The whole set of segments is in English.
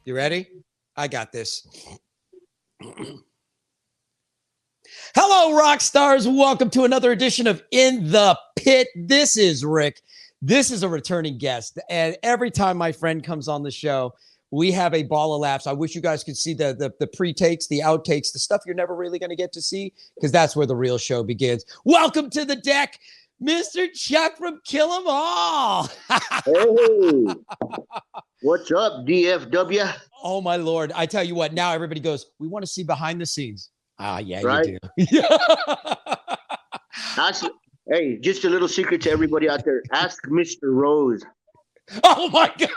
You ready? I got this. Hello, rock stars. Welcome to another edition of In the Pit. This is Rick. This is a returning guest. And every time my friend comes on the show, we have a ball of laughs. I wish you guys could see the pre-takes, the outtakes, the stuff you're never really going to get to see, because that's where the real show begins. Welcome to the deck, Mr. Chuck from Kill 'Em All. Hey, what's up, DFW? Oh, my Lord. I tell you what, now everybody goes, we want to see behind the scenes. Ah, yeah, Right? you do. Hey, just a little secret to everybody out there. Ask Mr. Rose. Oh, my God.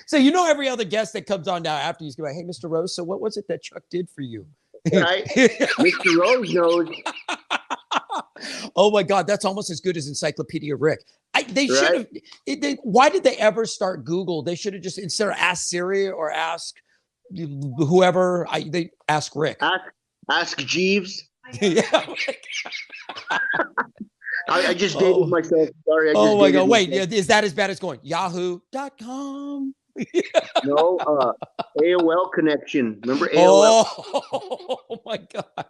So you know every other guest that comes on now after he's going, hey, Mr. Rose, so what was it that Chuck did for you? Right? Mr. Rose knows. Oh, my God. That's almost as good as Encyclopedia Rick. They should have. Why did they ever start Google? They should have just, instead of ask Siri or ask whoever, they ask Rick. Ask Jeeves. Yeah. I just dated myself. Sorry. Oh, my God. Wait, is that as bad as going yahoo.com? No, AOL connection. Remember AOL? Oh, my God.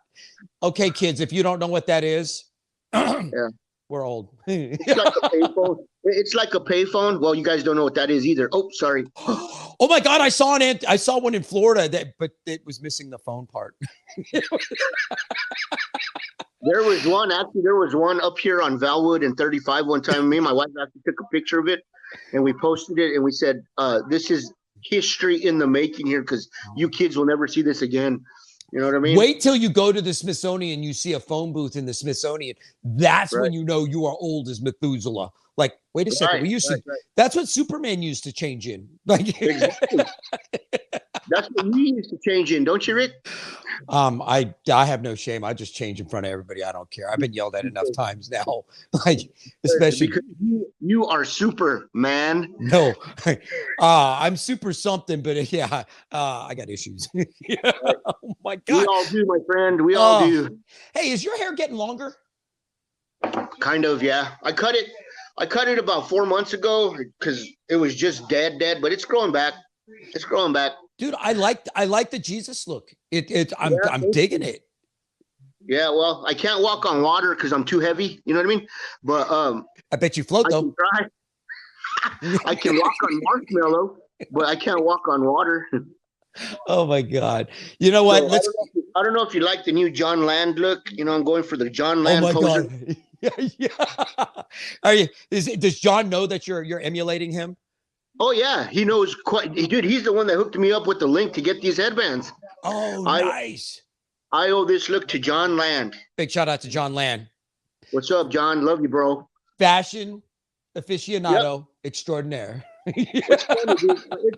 Okay, kids, if you don't know what that is, yeah, we're old. It's like a payphone. It's like a payphone. Well, you guys don't know what that is either. Oh, sorry. Oh, my God. I saw one in Florida, but it was missing the phone part. There was one up here on Valwood and 35 one time. Me and my wife actually took a picture of it, and we posted it, and we said, this is history in the making here, because you kids will never see this again. You know what I mean? Wait till you go to the Smithsonian, you see a phone booth in the Smithsonian. That's when you know you are old as Methuselah. Like, wait a second. That's what Superman used to change in. Like, exactly. That's what we used to change in, don't you, Rick? I have no shame. I just change in front of everybody. I don't care. I've been yelled at enough times now. Like, especially because you are Superman. No, I'm super something, but I got issues. Yeah. Oh my God. We all do, my friend. We all do. Hey, is your hair getting longer? Kind of, yeah. I cut it about 4 months ago because it was just dead, but it's growing back. It's growing back. Dude, I like the Jesus look. I'm digging it. Yeah, well, I can't walk on water because I'm too heavy. You know what I mean? But I bet you float though. I can walk on marshmallow, but I can't walk on water. Oh my God! You know what? So I don't know if you like the new John Land look. You know, I'm going for the John Land poser. God. Yeah. Does John know that you're emulating him? Oh yeah, he knows dude, he's the one that hooked me up with the link to get these headbands. Oh, nice. I owe this look to John Land. Big shout out to John Land. What's up, John? Love you, bro. Fashion aficionado extraordinaire. It's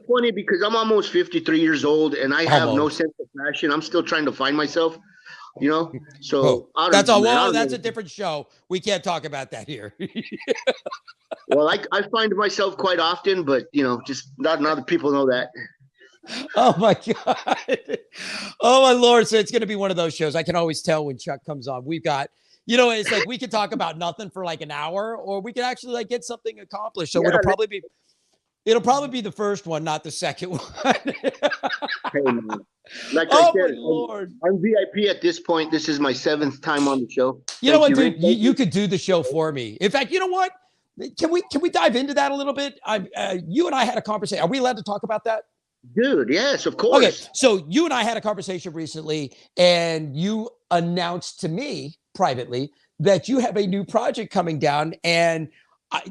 funny because I'm almost 53 years old and I have no sense of fashion. I'm still trying to find myself, you know? So that's all. Well, that's a different show. We can't talk about that here. Well, I find myself quite often, but you know, just not other people know that. Oh my God. Oh my Lord. So it's going to be one of those shows. I can always tell when Chuck comes on. We've got, you know, it's like we can talk about nothing for like an hour, or we can actually like get something accomplished. So it'll probably be the first one, not the second one. Hey, man. Like I said, Lord. I'm VIP at this point. This is my 7th time on the show. You know what, dude? You could do the show for me. In fact, you know what? Can we dive into that a little bit? You and I had a conversation. Are we allowed to talk about that? Dude, yes, of course. Okay, so you and I had a conversation recently, and you announced to me privately that you have a new project coming down. And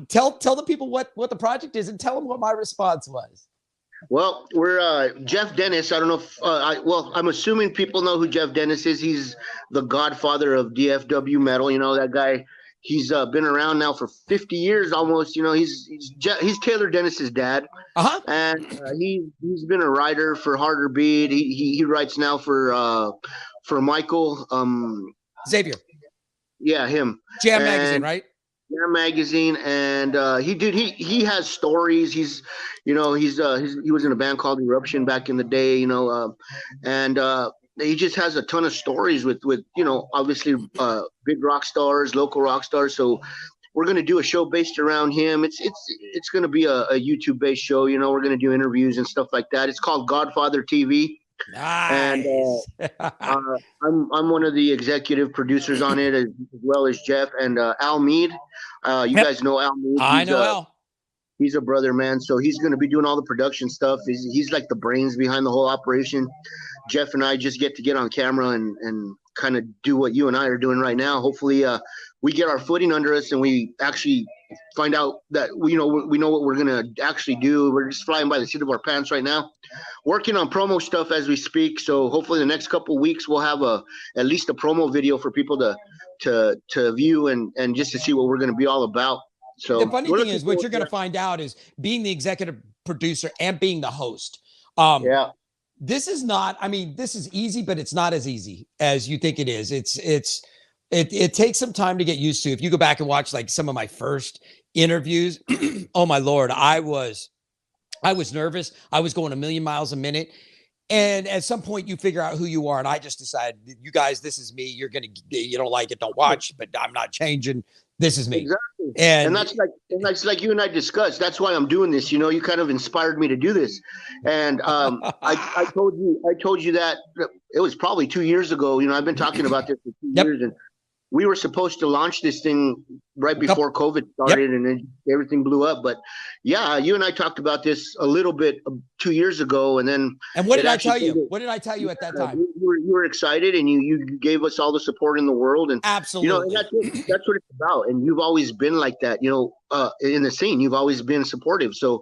tell the people what the project is, and tell them what my response was. Well, we're Jeff Dennis. I don't know if I'm assuming people know who Jeff Dennis is. He's the godfather of DFW metal. You know that guy. He's been around now for 50 years almost. You know, he's Taylor Dennis's dad, and he's been a writer for Harder Beat. He writes now for Michael Xavier. Yeah, him. Jam Magazine, right? Jam Magazine, and he has stories. He was in a band called Eruption back in the day. You know, and he just has a ton of stories with you know, obviously big rock stars, local rock stars. So we're gonna do a show based around him. It's gonna be a YouTube based show. You know, we're gonna do interviews and stuff like that. It's called Godfather TV, and Nice. I'm one of the executive producers on it, as well as Jeff and Al Mead. You Yep. guys know Al Mead. I know Al. He's a brother, man. So he's going to be doing all the production stuff. He's like the brains behind the whole operation. Jeff and I just get to get on camera and kind of do what you and I are doing right now. Hopefully, we get our footing under us and we actually find out that we know what we're going to actually do. We're just flying by the seat of our pants right now, working on promo stuff as we speak. So hopefully the next couple of weeks we'll have at least a promo video for people to view and just to see what we're going to be all about. So the funny thing is, what you're going to find out is being the executive producer and being the host. Yeah. This is not, I mean, this is easy, but it's not as easy as you think it is. It takes some time to get used to. If you go back and watch like some of my first interviews, oh my Lord, I was nervous. I was going a million miles a minute. And at some point you figure out who you are. And I just decided, you guys, this is me. You don't like it, don't watch, but I'm not changing. This is me. Exactly. And that's like you and I discussed. That's why I'm doing this. You know, you kind of inspired me to do this. And I told you that it was probably 2 years ago. You know, I've been talking about this for 2 years, and we were supposed to launch this thing right before COVID started, and then everything blew up. But yeah, you and I talked about this a little bit 2 years ago, and then. And what did I tell you? What did I tell you at that time? You were excited, and you gave us all the support in the world, and absolutely, you know, and that's what it's about. And you've always been like that, you know, in the scene. You've always been supportive. So,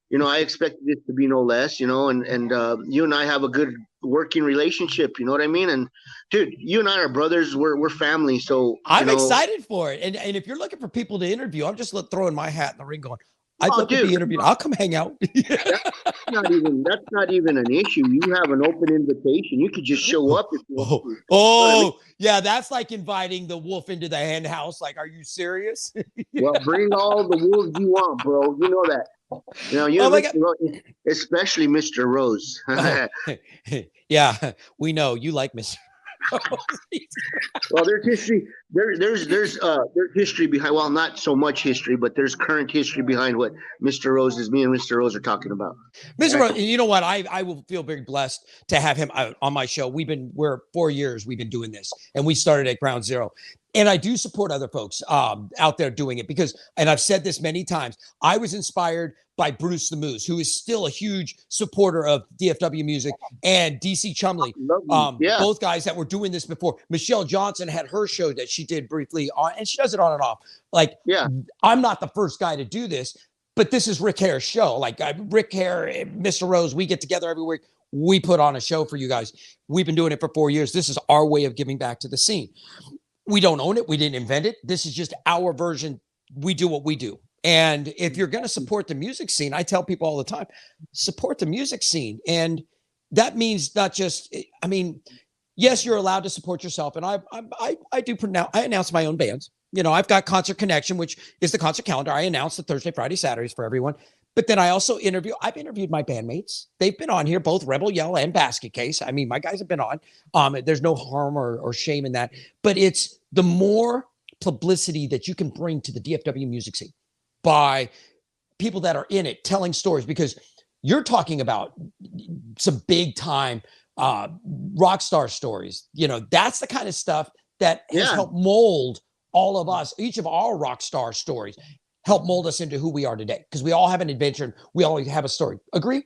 you know, I expected it to be no less. You know, and you and I have a good working relationship. You know what I mean? And dude, you and I are brothers. We're family. So I'm excited for it. And if you're looking for people to interview, I'm just throwing my hat in the ring, going, I'd love to be interviewed. I'll come hang out. That's not even an issue. You have an open invitation. You could just show up if you want to. Oh, yeah, that's like inviting the wolf into the hen house. Like, are you serious? Well, bring all the wolves you want, bro. You know that. You know, Rose, especially Mr. Rose. Yeah, we know you like Mr. Well, there's history. There's history behind. Well, not so much history, but there's current history behind what Mr. Rose is. Me and Mr. Rose are talking about. Mr. Rose, you know what? I will feel very blessed to have him on my show. We're 4 years we've been doing this, and we started at ground zero. And I do support other folks out there doing it because, and I've said this many times, I was inspired by Bruce the Moose, who is still a huge supporter of DFW music, and DC Chumley, both guys that were doing this before. Michelle Johnson had her show that she did briefly on, and she does it on and off. Like, I'm not the first guy to do this, but this is Rick Hare's show. Like Rick Hare, Mr. Rose, we get together every week. We put on a show for you guys. We've been doing it for 4 years. This is our way of giving back to the scene. We don't own it. We didn't invent it. This is just our version. We do what we do. And if you're going to support the music scene, I tell people all the time, support the music scene. And that means not just, I mean, yes, you're allowed to support yourself. And I do announce my own bands. You know, I've got Concert Connection, which is the concert calendar. I announce the Thursday, Friday, Saturdays for everyone. But then I also I've interviewed my bandmates. They've been on here, both Rebel Yell and Basket Case. I mean, my guys have been on. There's no harm or shame in that. But it's the more publicity that you can bring to the DFW music scene by people that are in it, telling stories, because you're talking about some big time rock star stories. You know, that's the kind of stuff that has helped mold all of us, each of our rock star stories, help mold us into who we are today, because we all have an adventure and we all have a story. Agree?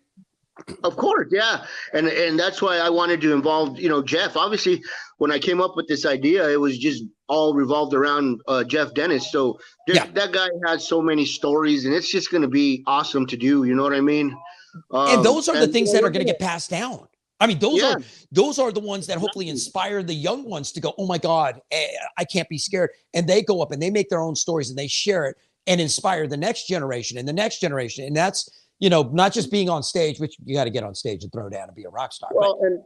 Of course, yeah. And that's why I wanted to involve, you know, Jeff. Obviously, when I came up with this idea, it was just all revolved around Jeff Dennis. So that guy has so many stories, and it's just going to be awesome to do. You know what I mean? And those are the things that are going to get passed down. I mean, those are the ones that hopefully inspire the young ones to go, oh my God, I can't be scared. And they go up and they make their own stories and they share it and inspire the next generation and the next generation. And that's, you know, not just being on stage, which you got to get on stage and throw down and be a rock star. Well, and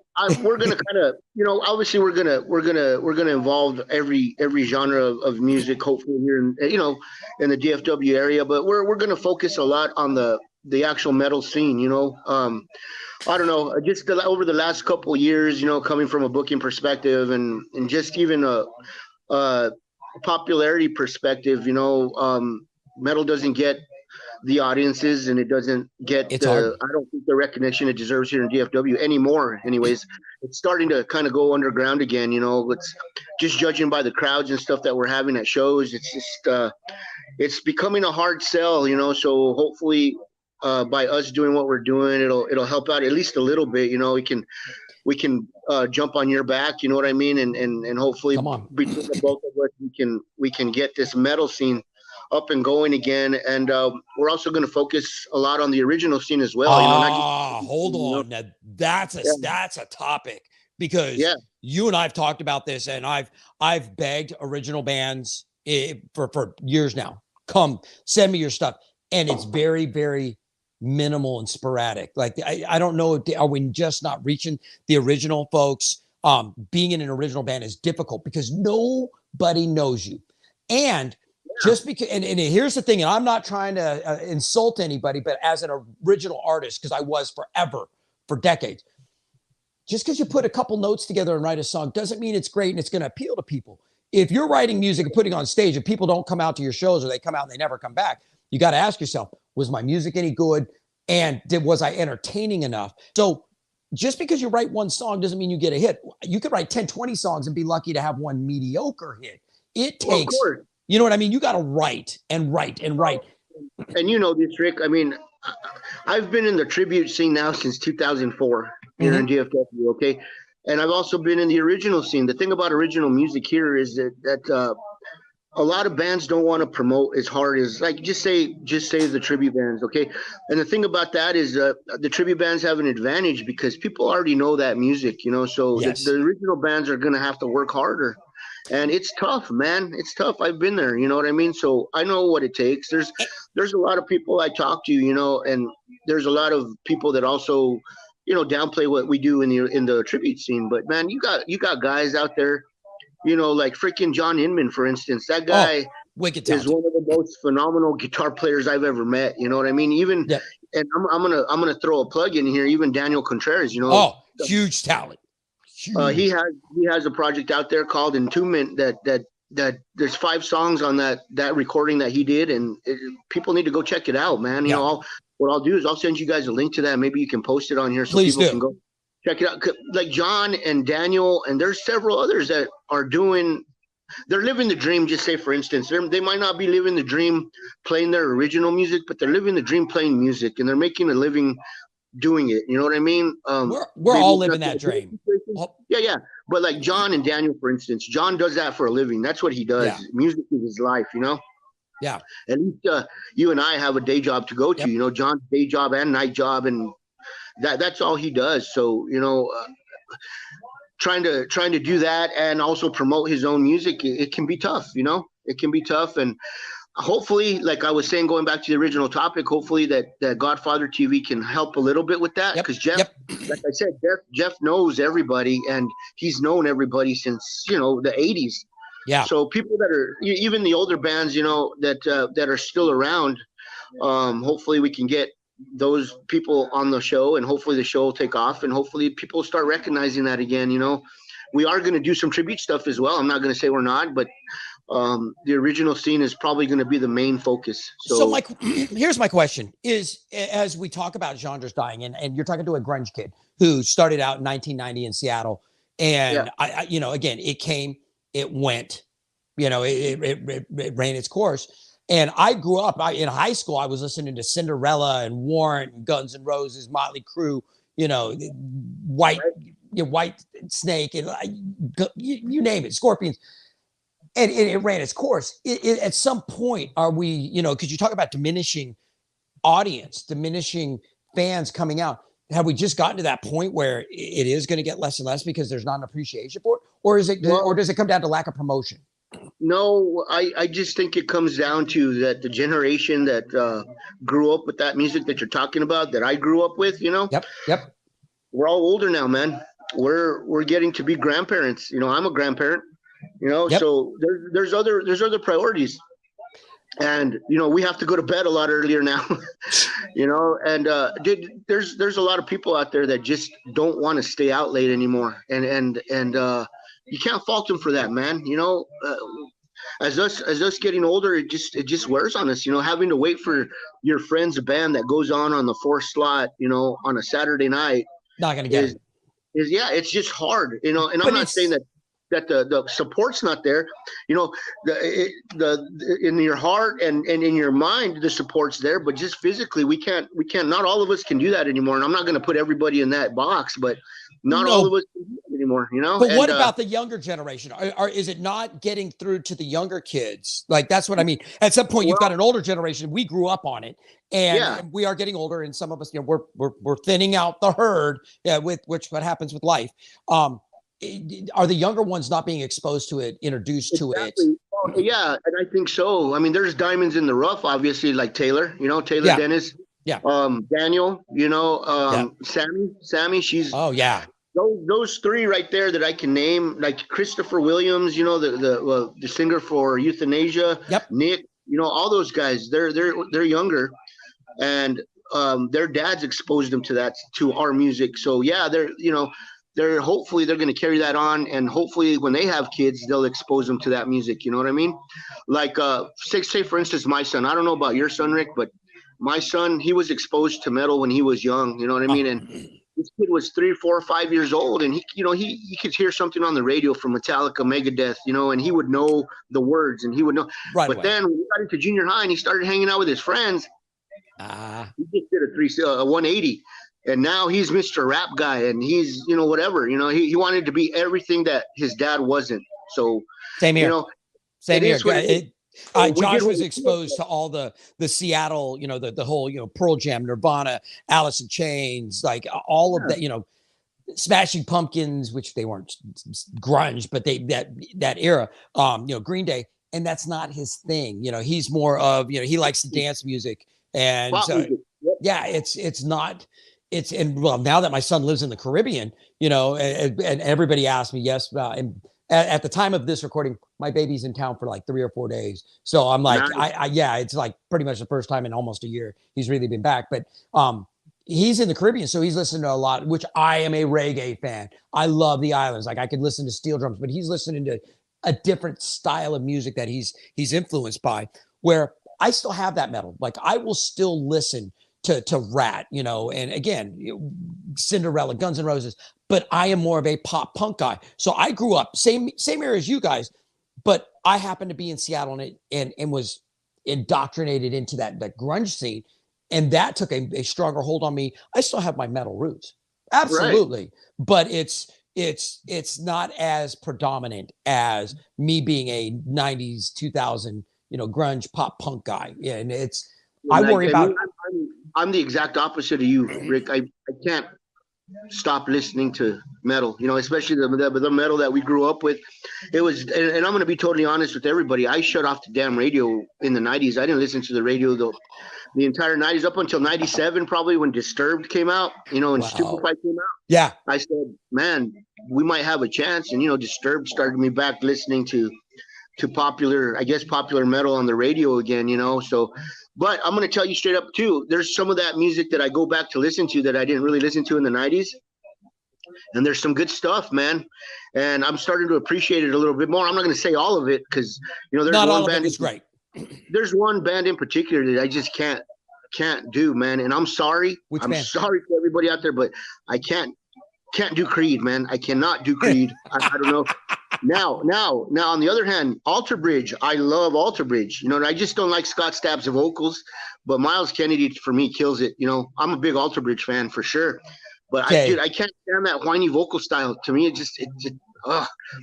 we're going to kind of, you know, obviously we're going to involve every genre of music, hopefully here in, you know, in the DFW area, but we're going to focus a lot on the actual metal scene, you know. I don't know, just over the last couple of years, you know, coming from a booking perspective and just even popularity perspective, metal doesn't get the audiences, and it doesn't get It's hard. I don't think the recognition it deserves here in DFW anymore. Anyways, it's starting to kind of go underground again. It's just judging by the crowds and stuff that we're having at shows. It's just it's becoming a hard sell. So hopefully, by us doing what we're doing, it'll help out at least a little bit. We can jump on your back. You know what I mean? And hopefully between the both of us, we can get this metal scene up and going again. And we're also going to focus a lot on the original scene as well. Hold on. Now, that's a topic, because you and I've talked about this, and I've begged original bands for years now, come send me your stuff. And it's very, very minimal and sporadic. Like, I don't know, are we just not reaching the original folks? Being in an original band is difficult because nobody knows you. And just because, and here's the thing, and I'm not trying to insult anybody, but as an original artist, because I was for decades, just because you put a couple notes together and write a song doesn't mean it's great and it's going to appeal to people. If you're writing music and putting on stage and people don't come out to your shows, or they come out and they never come back, you got to ask yourself, was my music any good? And was I entertaining enough? So just because you write one song doesn't mean you get a hit. You could write 10, 20 songs and be lucky to have one mediocre hit. It takes... You know what I mean? You got to write and write and write. And you know this, Rick. I mean, I've been in the tribute scene now since 2004 here in DFW, okay? And I've also been in the original scene. The thing about original music here is that a lot of bands don't want to promote as hard as, like, just say the tribute bands, okay? And the thing about that is the tribute bands have an advantage because people already know that music, so the original bands are going to have to work harder. And it's tough, man. It's tough. I've been there. You know what I mean? So I know what it takes. There's a lot of people I talk to, and there's a lot of people that also, downplay what we do in the tribute scene. But man, you got guys out there, like freaking John Inman, for instance. That guy is one of the most phenomenal guitar players I've ever met. You know what I mean? Even and I'm gonna throw a plug in here. Even Daniel Contreras, huge talent. He has a project out there called Entombment that there's 5 songs on that recording that he did, and people need to go check it out, man. What I'll do is I'll send you guys a link to that. Maybe you can post it on here so people can go check it out. Like John and Daniel, and there's several others that are they're living the dream. Just say, for instance, they might not be living the dream playing their original music, but they're living the dream playing music, and they're making a living doing it. You know what I mean? We're all living that dream. Yeah. But like John and Daniel, for instance, John does that for a living. That's what he does. Yeah. Music is his life, Yeah. At least you and I have a day job to go to, John's day job and night job, and that's all he does. So, trying to do that and also promote his own music, it can be tough, it can be tough. And hopefully, like I was saying, going back to the original topic, hopefully that Godfather TV can help a little bit with that. Because Jeff, like I said, Jeff knows everybody, and he's known everybody since, the 80s. Yeah. So people that are, even the older bands, that are still around, hopefully we can get those people on the show, and hopefully the show will take off, and hopefully people start recognizing that again. We are going to do some tribute stuff as well. I'm not going to say we're not, but the original scene is probably going to be the main focus. So Mike, here's my question is, as we talk about genres dying, and you're talking to a grunge kid who started out in 1990 in Seattle, and I again, it came, it went, it ran its course. And I grew up in high school. I was listening to Cinderella and Warrant, Guns N' Roses, Motley Crue, White Snake, and you name it, Scorpions. And it ran its course. At some point, are we, because you talk about diminishing audience, diminishing fans coming out. Have we just gotten to that point where it is going to get less and less because there's not an appreciation for it? Or does it come down to lack of promotion? No, I just think it comes down to that the generation that grew up with that music that you're talking about, that I grew up with, Yep. We're all older now, man. We're getting to be grandparents. I'm a grandparent, so there's other priorities. And, we have to go to bed a lot earlier now, and there's a lot of people out there that just don't want to stay out late anymore. And you can't fault them for that, man. as us getting older, it just wears on us, having to wait for your friend's band that goes on the fourth slot, on a Saturday night. Not gonna get it. Yeah, it's just hard, and But I'm not saying that the support's not there, in your heart and in your mind, the support's there, but just physically we can't, not all of us can do that anymore. And I'm not going to put everybody in that box, but not all of us can do that anymore, But what about the younger generation? Is it not getting through to the younger kids? Like, that's what I mean. At some point, you've got an older generation. We grew up on it, and we are getting older, and some of us, we're thinning out the herd, with what happens with life. Are the younger ones not being exposed to it, introduced to it? Well, yeah, and I think so. I mean, there's diamonds in the rough, obviously, like Taylor, Taylor Dennis, Daniel, Sammy, she's those three right there that I can name, like Christopher Williams, the singer for Euthanasia, Nick, all those guys, they're younger, and their dads exposed them to our music. So yeah, they're hopefully they're going to carry that on, and hopefully when they have kids, they'll expose them to that music. You know what I mean? Like, say for instance, my son, I don't know about your son, Rick, but my son, he was exposed to metal when he was young, you know what I mean? And this kid was 3, 4, 5 years old, and he could hear something on the radio from Metallica, Megadeth, and he would know the words, and he would know. But then when he got into junior high and he started hanging out with his friends, he just did a 180. And now he's Mr. Rap guy, and he's, whatever, he wanted to be everything that his dad wasn't. So same here. Same here. Josh was exposed to all the Seattle, the whole, Pearl Jam, Nirvana, Alice in Chains, like all of that, Smashing Pumpkins, which they weren't grunge, but that era, Green Day, and that's not his thing. He's more of, he likes the dance music, and it's not. Now that my son lives in the Caribbean, and everybody asked me, and at the time of this recording, my baby's in town for like 3 or 4 days. So I'm like, it's like pretty much the first time in almost a year he's really been back. But he's in the Caribbean, so he's listening to a lot, which I am a reggae fan. I love the islands. Like, I could listen to steel drums, but he's listening to a different style of music that he's influenced by, where I still have that metal. Like, I will still listen to Rat, and again, Cinderella, Guns N' Roses, but I am more of a pop punk guy. So I grew up same era as you guys, but I happened to be in Seattle and was indoctrinated into that grunge scene, and that took a stronger hold on me. I still have my metal roots, absolutely, right. But it's not as predominant as me being a 90s 2000 grunge pop punk guy, and it's. I worry about. I'm the exact opposite of you, Rick. I can't stop listening to metal, especially the metal that we grew up with. It was, and I'm going to be totally honest with everybody. I shut off the damn radio in the 90s. I didn't listen to the radio the entire 90s up until 97, probably, when Disturbed came out, and Stupefy came out. Yeah. I said, man, we might have a chance. And, Disturbed started me back listening to popular metal on the radio again, so. But I'm going to tell you straight up, too, there's some of that music that I go back to listen to that I didn't really listen to in the 90s. And there's some good stuff, man. And I'm starting to appreciate it a little bit more. I'm not going to say all of it because, there's not one band. It's great. There's one band in particular that I just can't do, man. And I'm sorry. I'm sorry for everybody out there, but I can't do Creed, man. I cannot do Creed. I don't know. Now, on the other hand, Alter Bridge, I love Alter Bridge. I just don't like Scott Stapp's vocals, but Miles Kennedy for me kills it. I'm a big Alter Bridge fan for sure, but I can't stand that whiny vocal style. To me, it just.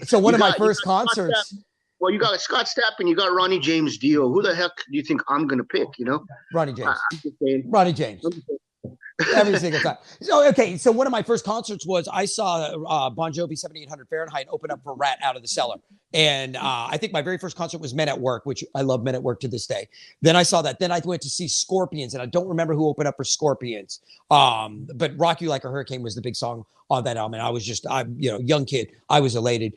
So one of my first concerts. Well, you got Scott Stapp and you got Ronnie James Dio. Who the heck do you think I'm gonna pick? Ronnie James. I'm just saying. Ronnie James. Every single time. So one of my first concerts was I saw Bon Jovi 7800 Fahrenheit open up for Rat Out of the Cellar. And I think my very first concert was Men at Work, which I love Men at Work to this day. Then I saw that. Then I went to see Scorpions, and I don't remember who opened up for Scorpions. But Rock You Like a Hurricane was the big song on that album. And I was just, young kid. I was elated.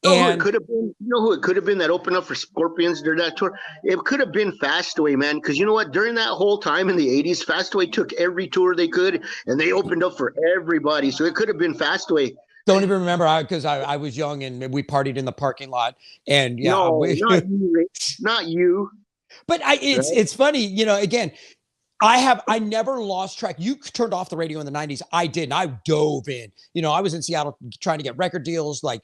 Who it could have been? Who it could have been that opened up for Scorpions during that tour? It could have been Fastway, man. Because you know what? During that whole time in the 80s, Fastway took every tour they could, and they opened up for everybody. So it could have been Fastway. Don't even remember because I was young and we partied in the parking lot. And yeah, No, not you, Rich. Not you. But it's funny, you know, again, I never lost track. You turned off the radio in the 90s. I didn't. I dove in. You know, I was in Seattle trying to get record deals, like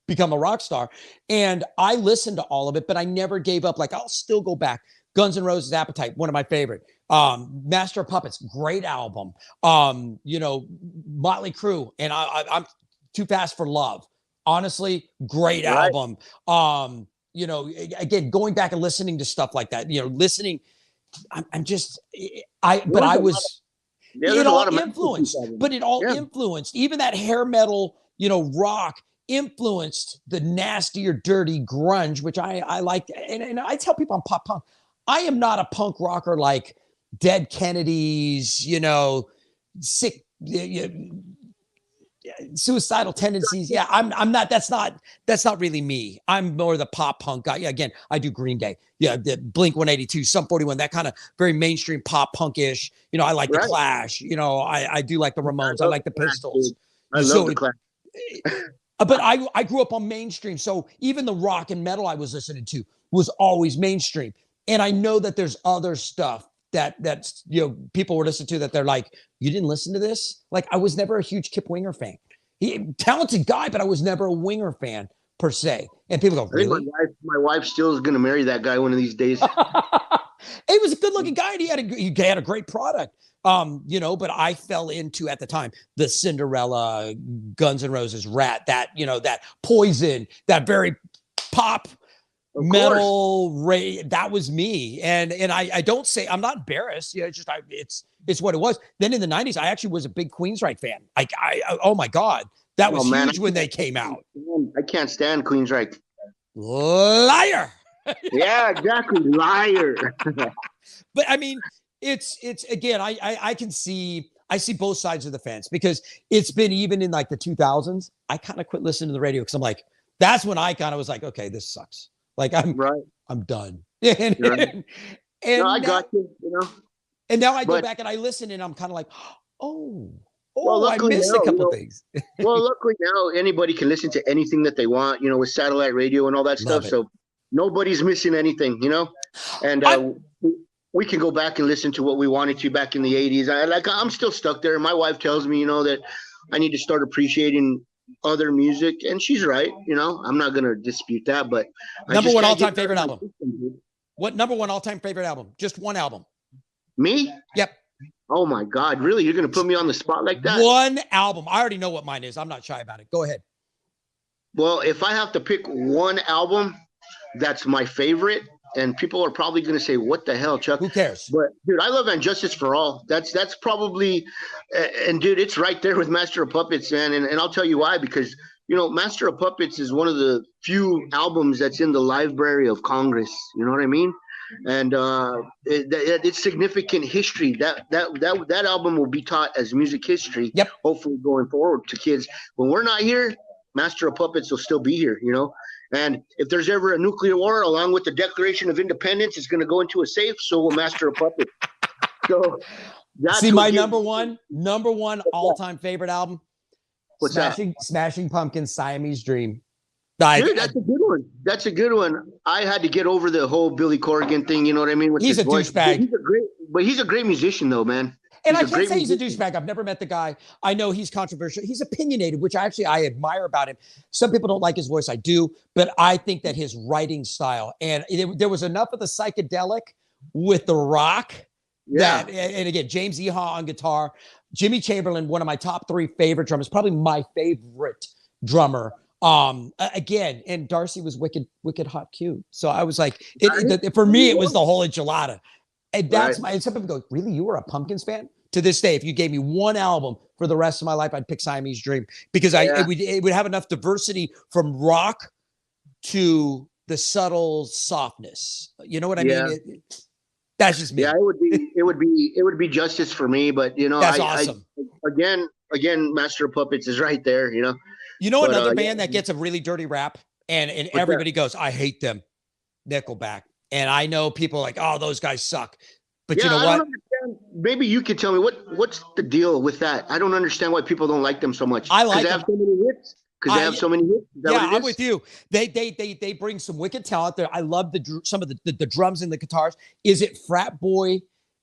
become a rock star. And I listened to all of it, but I never gave up. Like, I'll still go back. Guns N' Roses Appetite, one of my favorite. Master of Puppets, great album. You know, Motley Crue, and I'm Too Fast for Love. Honestly, great album. You know, again, going back and listening to stuff like that, you know, listening. I'm just, but I was, it all influenced, but it all influenced, even that hair metal, you know, rock influenced the nastier, dirty grunge, which I liked. And I tell people I'm pop punk. I am not a punk rocker like Dead Kennedys, you know, sick, suicidal tendencies. Yeah, I'm not. That's not really me. I'm more the pop punk guy. Yeah, again, I do Green Day. Yeah, the Blink 182, Sum 41, that kind of very mainstream pop punkish. You know, I like the Clash. You know, I do like the Ramones. I like the Pistols. I love the Clash. But I grew up on mainstream, so even the rock and metal I was listening to was always mainstream. And I know that there's other stuff that's, you know, people were listening to that they're like, you didn't listen to this? Like, I was never a huge Kip Winger fan. Talented guy, but I was never a Winger fan per se. And people go, really? My wife still is going to marry that guy one of these days. He was a good looking guy and he had a great product. You know, but I fell into, at the time, the Cinderella, Guns N' Roses, Rat, that, you know, that Poison, that very pop metal ray. That was me. And I don't say, I'm not embarrassed. Yeah, it's just, it's what it was. Then in the 90s, I actually was a big Queensryche fan. Like, oh my God, that was huge when they came out. I can't stand Queensryche. Liar. Yeah, exactly. Liar. But I mean, it's again, I see both sides of the fence, because it's been, even in like the 2000s, I kind of quit listening to the radio because I'm like, that's when I kind of was like, okay, this sucks. Like, I'm done. And no, I got you, you know. And now I go back and I listen and I'm kind of like, well, I missed a couple things. Well, luckily now anybody can listen to anything that they want, you know, with satellite radio and all that stuff. So nobody's missing anything, you know. And we can go back and listen to what we wanted to back in the 80s. I'm still stuck there. My wife tells me, you know, that I need to start appreciating other music, and she's right. You know, I'm not gonna dispute that. But number one all-time favorite album. What number one all-time favorite album? Just one album. Me? Yep. Oh my God, really? You're gonna put me on the spot like that? One album. I already know what mine is. I'm not shy about it. Go ahead. Well, if I have to pick one album that's my favorite, and people are probably going to say, what the hell, Chuck? Who cares? But, dude, I love And Justice for All. That's probably – and, dude, it's right there with Master of Puppets, man. And I'll tell you why. Because, you know, Master of Puppets is one of the few albums that's in the Library of Congress. You know what I mean? And it's significant history. That album will be taught as music history, hopefully going forward to kids. When we're not here, Master of Puppets will still be here, you know? And if there's ever a nuclear war, along with the Declaration of Independence, it's going to go into a safe. So will Master of Puppets. So that's my number one all-time favorite album. What's Smashing Pumpkins' Siamese Dream. Dude, that's a good one. That's a good one. I had to get over the whole Billy Corgan thing. You know what I mean? With he's a voice. Douchebag. He's a great musician, though, man. And I can't say he's a douchebag. I've never met the guy. I know he's controversial. He's opinionated, which I admire about him. Some people don't like his voice. I do. But I think that his writing style, and there was enough of the psychedelic with the rock. Yeah. And again, James Iha on guitar. Jimmy Chamberlain, one of my top 3 favorite drummers, probably my favorite drummer. Again, and Darcy was wicked hot cute. So I was like, for me, it was the whole enchilada. And that's and some people go, really? You were a Pumpkins fan? To this day, if you gave me one album for the rest of my life, I'd pick Siamese Dream, because it would have enough diversity from rock to the subtle softness. You know what I mean? That's just me. Yeah, it would be Justice for me, but you know, that's awesome. Again, Master of Puppets is right there. You know. You know, another band that gets a really dirty rap, and everybody goes, I hate them, Nickelback. And I know people are like, oh, those guys suck. But you know what? maybe you could tell me what's the deal with that. I don't understand why people don't like them so much. I like they them. have so many hits. Because they have so many hits. Is that what it I'm is? with you. They bring some wicked talent there. I love some of the drums and the guitars. Is it frat boy,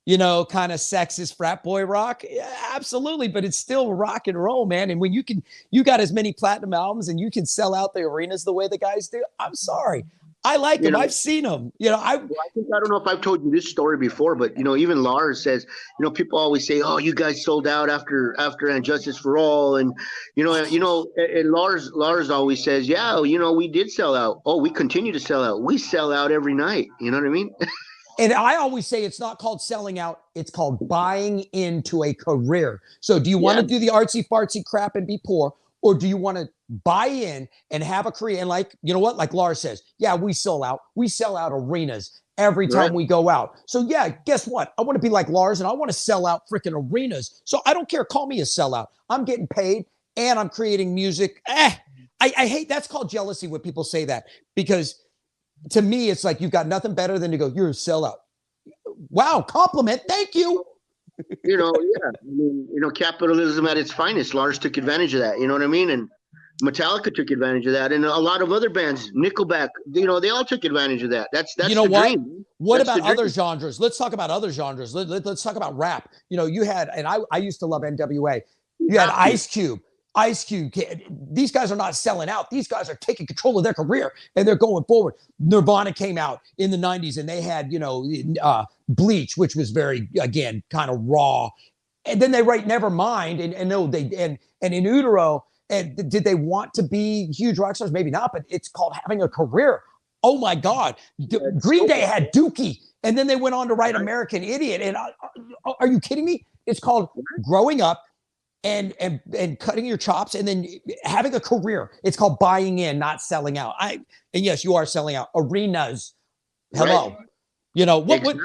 kind of sexist frat boy rock? Yeah, absolutely. But it's still rock and roll, man. And when you got as many platinum albums and you can sell out the arenas the way the guys do, I'm sorry. I like them. I've seen them. I don't know if I've told you this story before, but even Lars says, people always say, "Oh, you guys sold out after And Justice for All," and and Lars always says, "Yeah, we did sell out. Oh, we continue to sell out. We sell out every night." You know what I mean? And I always say it's not called selling out. It's called buying into a career. So do you want to do the artsy fartsy crap and be poor? Or do you want to buy in and have a career? And like Lars says, yeah, we sell out. We sell out arenas every time we go out. So yeah, guess what? I want to be like Lars and I want to sell out freaking arenas. So I don't care. Call me a sellout. I'm getting paid and I'm creating music. I hate, that's called jealousy when people say that, because to me, it's like, you've got nothing better than to go, you're a sellout. Wow. Compliment. Thank you. Capitalism at its finest. Lars took advantage of that. You know what I mean? And Metallica took advantage of that, and a lot of other bands, Nickelback, they all took advantage of that. That's the dream. What about other genres? Let's talk about other genres. Let's talk about rap. You had, and I used to love NWA. You had Ice Cube. These guys are not selling out. These guys are taking control of their career and they're going forward. Nirvana came out in the 90s and they had, Bleach, which was very, again, kind of raw. And then they write Nevermind and In Utero. And did they want to be huge rock stars? Maybe not, but it's called having a career. Oh my God. Green Day had Dookie. And then they went on to write American Idiot. And are you kidding me? It's called growing up and cutting your chops and then having a career. It's called buying in, not selling out. And yes, you are selling out arenas. Hello. What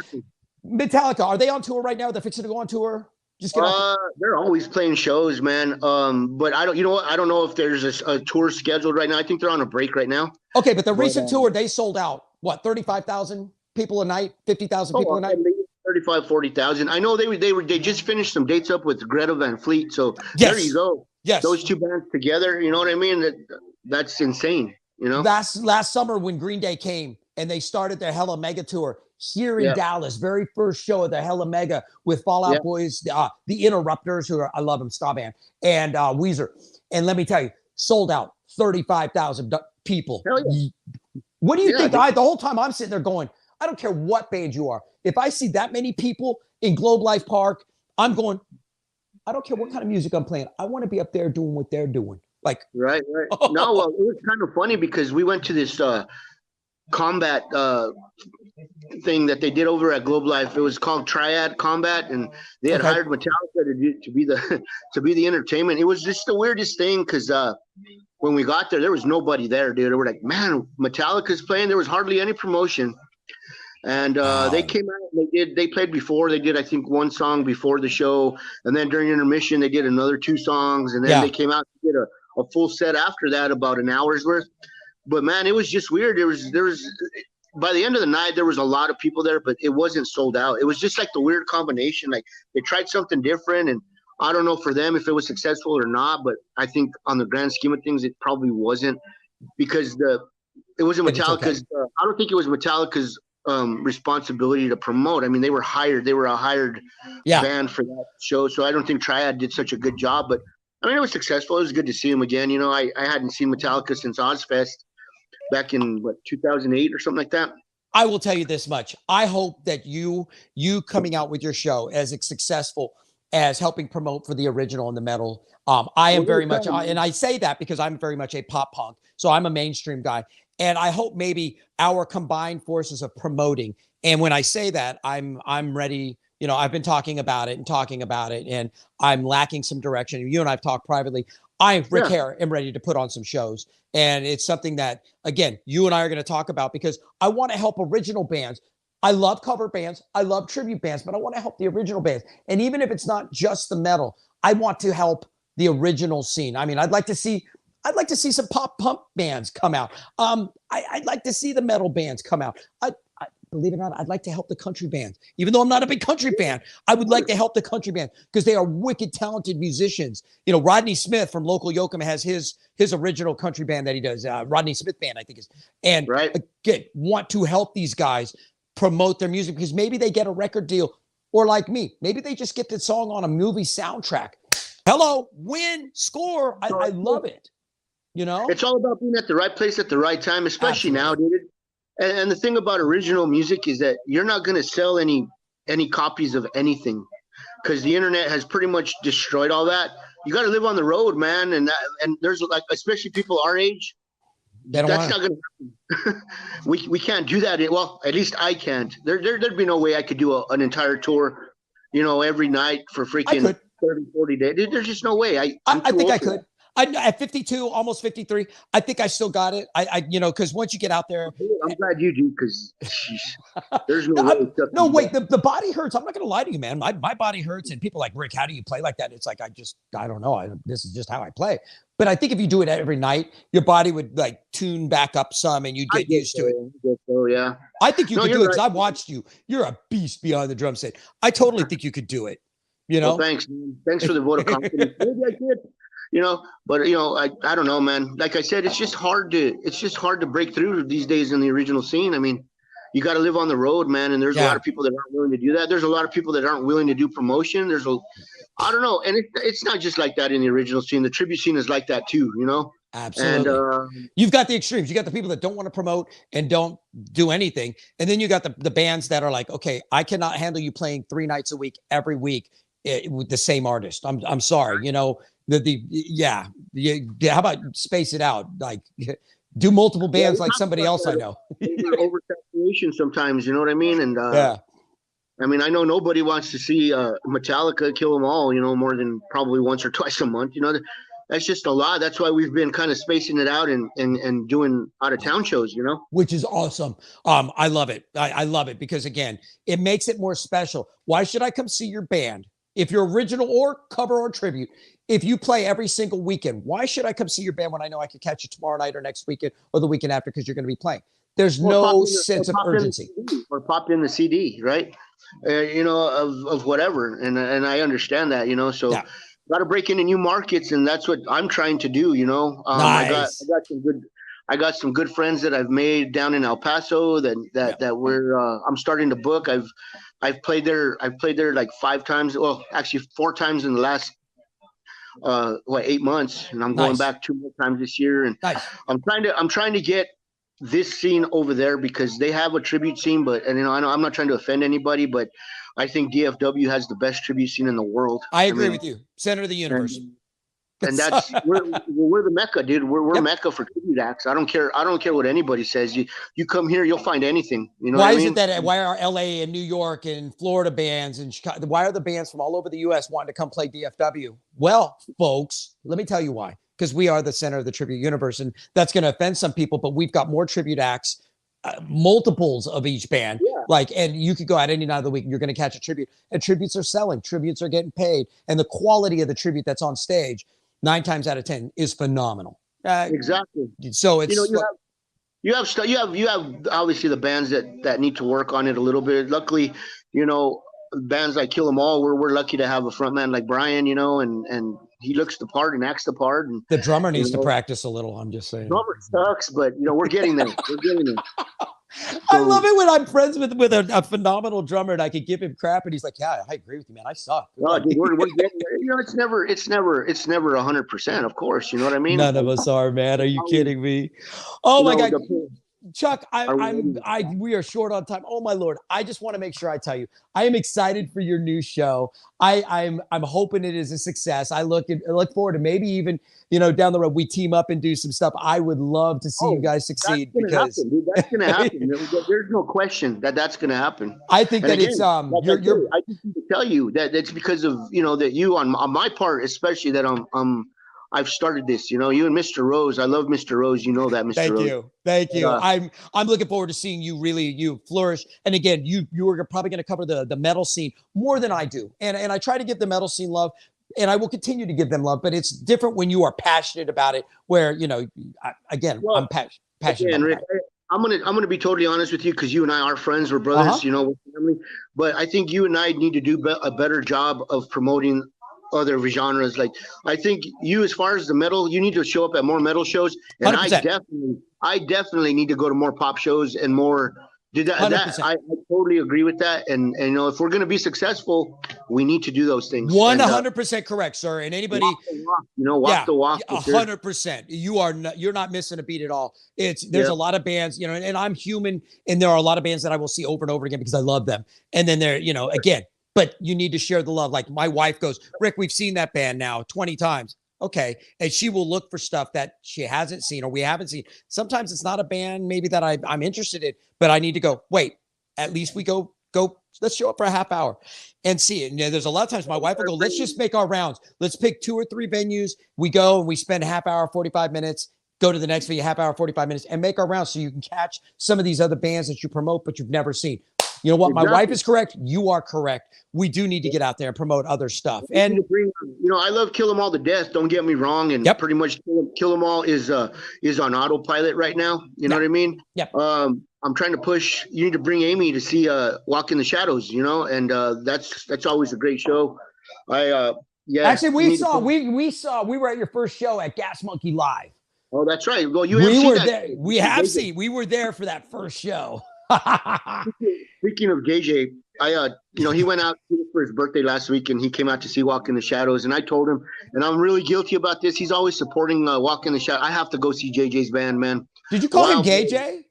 Metallica, are they on tour right now? They're fixing to go on tour. They're always playing shows, man. But I don't, I don't know if there's a tour scheduled right now. I think they're on a break right now. Okay. But the recent tour, they sold out, 35,000 people a night, 50,000 people a night? 35, 40,000. I know they just finished some dates up with Greta Van Fleet. So there you go. Yes. Those two bands together, you know what I mean? That's insane. Last summer when Green Day came and they started their Hella Mega tour here in Dallas, very first show of the Hella Mega with Fall Out Boys, the Interrupters, I love them, ska band, and Weezer. And let me tell you, sold out 35,000 people. Hell yeah. What do you think? The whole time I'm sitting there going, I don't care what band you are. If I see that many people in Globe Life Park, I'm going, I don't care what kind of music I'm playing. I want to be up there doing what they're doing. Like, right. No, well, it was kind of funny because we went to this combat thing that they did over at Globe Life. It was called Triad Combat, and they had hired Metallica to be the entertainment. It was just the weirdest thing because when we got there was nobody there, dude. They were like, man, Metallica's playing. There was hardly any promotion. And they came out and they played before. They did, I think, one song before the show. And then during intermission, they did another 2 songs. And then they came out and did a full set after that, about an hour's worth. But man, it was just weird. There was by the end of the night, there was a lot of people there, but it wasn't sold out. It was just like the weird combination. Like they tried something different, and I don't know for them if it was successful or not. But I think on the grand scheme of things, it probably wasn't, because it wasn't Metallica's. I don't think it was Metallica's responsibility to promote. I mean, they were hired. They were a hired band for that show. So I don't think Triad did such a good job. But I mean, it was successful. It was good to see them again. I hadn't seen Metallica since Ozfest back in 2008 or something like that. I will tell you this much. I hope that you coming out with your show as successful as helping promote for the original and the metal. I am very much, and I say that because I'm very much a pop punk. So I'm a mainstream guy. And I hope maybe our combined forces of promoting. And when I say that, I'm ready. I've been talking about it, and I'm lacking some direction. You and I've talked privately. Rick Hare, am ready to put on some shows. And it's something that, again, you and I are going to talk about, because I want to help original bands. I love cover bands. I love tribute bands, but I want to help the original bands. And even if it's not just the metal, I want to help the original scene. I mean, I'd like to see some pop punk bands come out. I'd like to see the metal bands come out. believe it or not, I'd like to help the country bands. Even though I'm not a big country fan, I would like to help the country band because they are wicked talented musicians. You know, Rodney Smith from Local Yoakum has his original country band that he does, Rodney Smith Band, I think is. And again, want to help these guys promote their music because maybe they get a record deal, or like me, maybe they just get the song on a movie soundtrack. Hello, win, score. I love it. You know, it's all about being at the right place at the right time, especially now, dude. And the thing about original music is that you're not going to sell any copies of anything because the internet has pretty much destroyed all that. You got to live on the road, man. And there's like, especially people our age, that's not going to happen. we can't do that. Well, at least I can't. There'd be no way I could do an entire tour, you know, every night for freaking 30, 40 days. There's just no way. I think I could. At 52, almost 53, I think I still got it. You know, because once you get out there, I'm glad you do because there's no way. No, wait, the body hurts. I'm not going to lie to you, man. My body hurts, and people are like, Rick, how do you play like that? It's like I don't know. This is just how I play. But I think if you do it every night, your body would like tune back up some, and you'd get used to it. Yeah, I think you could do it because I watched you. You're a beast behind the drum set. I totally think you could do it. You know, well, thanks, man. Thanks for the vote of confidence. Maybe I could. You know, but you know, I don't know, man. Like I said, it's just hard to break through these days in the original scene. I mean, you got to live on the road, man. And there's a lot of people that aren't willing to do that. There's a lot of people that aren't willing to do promotion. I don't know. And it's not just like that in the original scene. The tribute scene is like that too, you know? Absolutely. And you've got the extremes. You got the people that don't want to promote and don't do anything. And then you got the bands that are like, okay, I cannot handle you playing 3 nights a week, every week with the same artist. I'm sorry, you know. How about space it out? Like do multiple bands like somebody else I know. Oversaturation sometimes, you know what I mean? And I mean, I know nobody wants to see Metallica kill them all, you know, more than probably once or twice a month. You know, that's just a lot. That's why we've been kind of spacing it out and doing out of town shows, you know, which is awesome. I love it. I love it because again, it makes it more special. Why should I come see your band? If you're original or cover or tribute, if you play every single weekend, why should I come see your band when I know I could catch you tomorrow night or next weekend or the weekend after because you're going to be playing? There's no sense of urgency. Or popped in the CD, right? You know, of whatever. And I understand that, you know, so got to break into new markets. And that's what I'm trying to do, you know. Nice. I got some good friends that I've made down in El Paso that we're I'm starting to book. I've played there like 5 times. Well, actually 4 times in the last 8 months, and I'm going back 2 more times this year. And I'm trying to get this scene over there because they have a tribute scene, and you know, I'm not trying to offend anybody, but I think DFW has the best tribute scene in the world. I agree with you. Center of the universe. And that's we're the Mecca, dude. We're Mecca for tribute acts. I don't care what anybody says. You come here, you'll find anything. You know why what is I mean? It that why are LA and New York and Florida bands and Chicago, why are the bands from all over the US wanting to come play DFW? Well, folks, let me tell you why. Because we are the center of the tribute universe, and that's going to offend some people, but we've got more tribute acts, multiples of each band. And you could go out any night of the week and you're going to catch a tribute, and tributes are selling, tributes are getting paid, and the quality of the tribute that's on stage 9 times out of 10 is phenomenal. Exactly. So it's, you know, you have obviously the bands that need to work on it a little bit. Luckily, you know, bands like Kill 'Em All, we're lucky to have a frontman like Brian, you know, and he looks the part and acts the part. And the drummer needs to practice a little. I'm just saying. Drummer sucks, but you know, we're getting there. I love it when I'm friends with a phenomenal drummer and I could give him crap and he's like, yeah, I agree with you, man. I suck. No, dude, we're getting there. You know, it's never 100%, of course. You know what I mean? None of us are, man. Are you kidding me? Oh my God. Chuck, we are short on time. Oh my Lord. I just want to make sure I tell you, I am excited for your new show. I'm hoping it is a success. I look forward to maybe even, you know, down the road, we team up and do some stuff. I would love to see you guys succeed because that's going to happen. There's no question that's going to happen. I think that again, it's, I just need to tell you that it's because of, you know, that you on my part, especially that I've started this, you know, you and Mr. Rose. I love Mr. Rose. You know that, Mr. Rose. Thank you. I'm looking forward to seeing you flourish. And again, you are probably going to cover the metal scene more than I do. And I try to give the metal scene love, and I will continue to give them love, but it's different when you are passionate about it, where, you know, I'm passionate. Again, Rick, I'm gonna be totally honest with you because you and I are friends, we're brothers, you know, we're family. But I think you and I need to do a better job of promoting other genres. Like I think you, as far as the metal, you need to show up at more metal shows, and 100%. I definitely need to go to more pop shows and more. Did that? 100%. I totally agree with that. And you know, if we're gonna be successful, we need to do those things. 100% correct, sir. And anybody, walk the walk. 100%. You're not missing a beat at all. There's a lot of bands, you know, and I'm human, and there are a lot of bands that I will see over and over again because I love them. And then they're, you know, again, but you need to share the love. Like my wife goes, Rick, we've seen that band now 20 times. Okay. And she will look for stuff that she hasn't seen or we haven't seen. Sometimes it's not a band maybe that I'm interested in, but I need to go, wait, at least we go, let's show up for a half hour and see it. And there's a lot of times my wife will go, let's just make our rounds. Let's pick 2 or 3 venues. We go and we spend a half hour, 45 minutes, go to the next venue, half hour, 45 minutes, and make our rounds so you can catch some of these other bands that you promote, but you've never seen. You know what? Exactly. My wife is correct. You are correct. We do need to get out there and promote other stuff. And you know, I love Kill 'Em All to Death. Don't get me wrong. And pretty much Kill 'Em All is on autopilot right now. You know what I mean? Yep. I'm trying to push. You need to bring Amy to see Walk in the Shadows. You know, and that's always a great show. Actually, we were at your first show at Gas Monkey Live. Oh, that's right. Well, you we were there. We were there for that first show. Speaking of JJ, you know, he went out for his birthday last week, and he came out to see Walk in the Shadows. And I told him, and I'm really guilty about this. He's always supporting Walk in the Shadows. I have to go see JJ's band, man. Did you call him Gay J?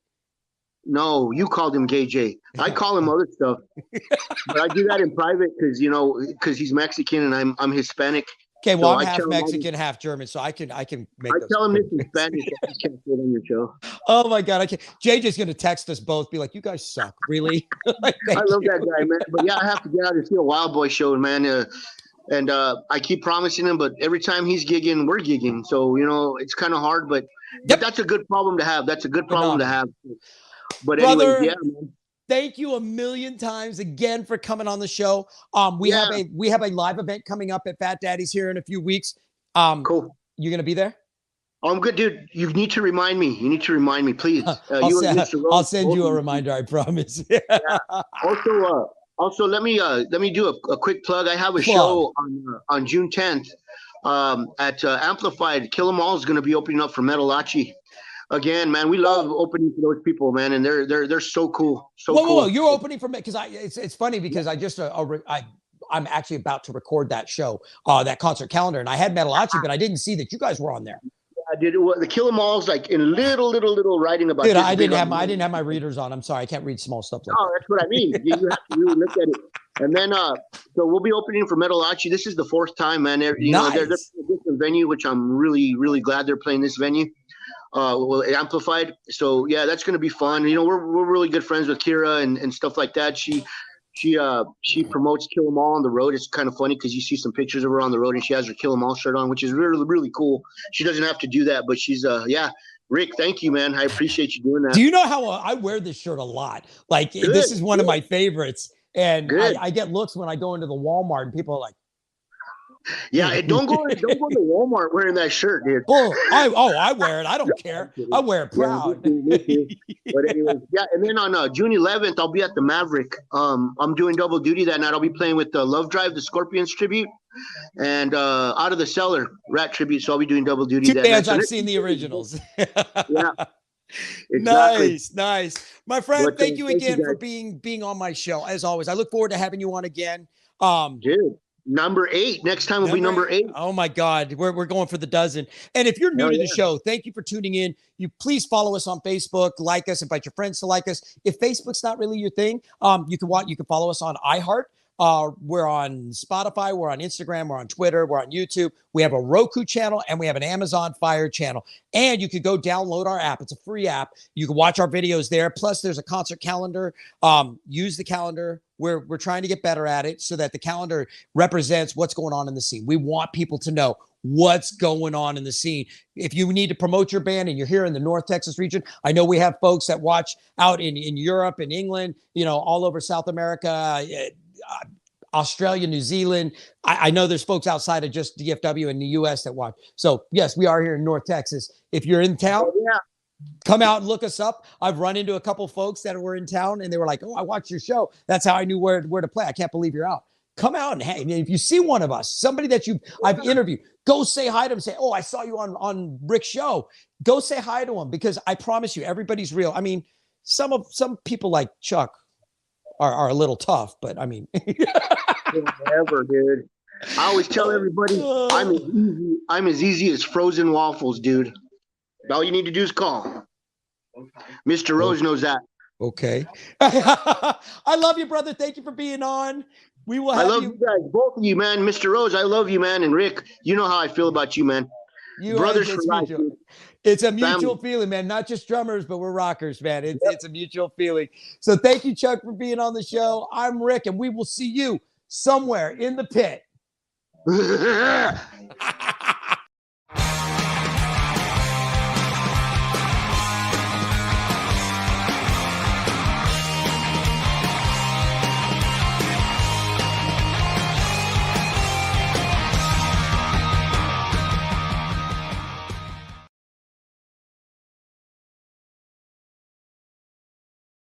No, you called him Gay J. I call him other stuff, but I do that in private because because he's Mexican and I'm Hispanic. Okay, well, I'm half Mexican, half German, so I can make. I tell him this in Spanish. I just can't say it on your show. Oh my God, I can't. JJ's gonna text us both, be like, "You guys suck, really." I love that guy, man. But yeah, I have to get out and see a Wild Boy show, man. And I keep promising him, but every time he's gigging, we're gigging. So you know, it's kind of hard, but that's a good problem to have. That's a good problem to have. But brother, anyways, yeah, man. Thank you a million times again for coming on the show. We have a live event coming up at Fat Daddy's here in a few weeks. Cool. You gonna be there? I'm good, dude. You need to remind me. You need to remind me, please. I'll send you a reminder. I promise. Also, let me do a quick plug. I have a show on June 10th at Amplified. Kill 'Em All is going to be opening up for METALLICA. Again, man, we love opening for those people, man, and they're so cool. Cool. You're opening for me because it's funny because I'm actually about to record that show, that concert calendar, and I had METALLICA, but I didn't see that you guys were on there. I did. The Kill 'Em All's like in little writing about. Dude, I didn't have my readers on. I'm sorry, I can't read small stuff like that. Oh, that's what I mean. You have to really look at it. And then, so we'll be opening for METALLICA. This is the 4th time, man. You know, they're a different venue, which I'm really, really glad they're playing this venue. Amplified. So yeah, that's going to be fun. You know, we're really good friends with Kira and stuff like that. She promotes Kill 'Em All on the road. It's kind of funny because you see some pictures of her on the road and she has her Kill 'Em All shirt on, which is really, really cool. She doesn't have to do that, but she's Rick, thank you, man. I appreciate you doing that. Do you know how I wear this shirt a lot? Like this is one of my favorites. And I get looks when I go into the Walmart and people are like, yeah, don't go to Walmart wearing that shirt, dude. I wear it. I don't care. I wear it proud. But anyways, yeah. And then on June 11th, I'll be at the Maverick. I'm doing double duty that night. I'll be playing with the Love Drive, the Scorpions tribute, and Out of the Cellar, Rat tribute. So I'll be doing double duty. Two bands I've seen the originals. Yeah. Exactly. Nice. My friend, thank you again for being on my show. As always, I look forward to having you on again. Dude. Number 8. Next time will be number 8. Oh my God. We're going for the dozen. And if you're new to the show, thank you for tuning in. You please follow us on Facebook, like us, invite your friends to like us. If Facebook's not really your thing, you can follow us on iHeart. We're on Spotify, we're on Instagram, we're on Twitter, we're on YouTube. We have a Roku channel and we have an Amazon Fire channel. And you could go download our app. It's a free app. You can watch our videos there. Plus, there's a concert calendar. Use the calendar. We're trying to get better at it so that the calendar represents what's going on in the scene. We want people to know what's going on in the scene. If you need to promote your band and you're here in the North Texas region, I know we have folks that watch out in Europe and England, all over South America, Australia, New Zealand. I know there's folks outside of just DFW in the US that watch. So yes, we are here in North Texas. If you're in town, Come out and look us up. I've run into a couple folks that were in town and they were like, oh, I watched your show. That's how I knew where to play. I can't believe you're out. Come out and hey, if you see one of us, somebody that I've interviewed, go say hi to them. Say, oh, I saw you on Ric's show. Go say hi to them because I promise you, everybody's real. I mean, some people like Chuck are a little tough, but I mean, whatever, dude. I always tell everybody I'm as easy as frozen waffles, dude. All you need to do is call. Mr. Rose knows that. Okay. I love you, brother. Thank you for being on. We will have I love you guys, both of you, man. Mr. Rose, I love you, man. And Rick, you know how I feel about you, man. Brothers for life. It's a mutual feeling, man. Not just drummers, but we're rockers, man. It's a mutual feeling. So thank you, Chuck, for being on the show. I'm Rick, and we will see you somewhere in the pit.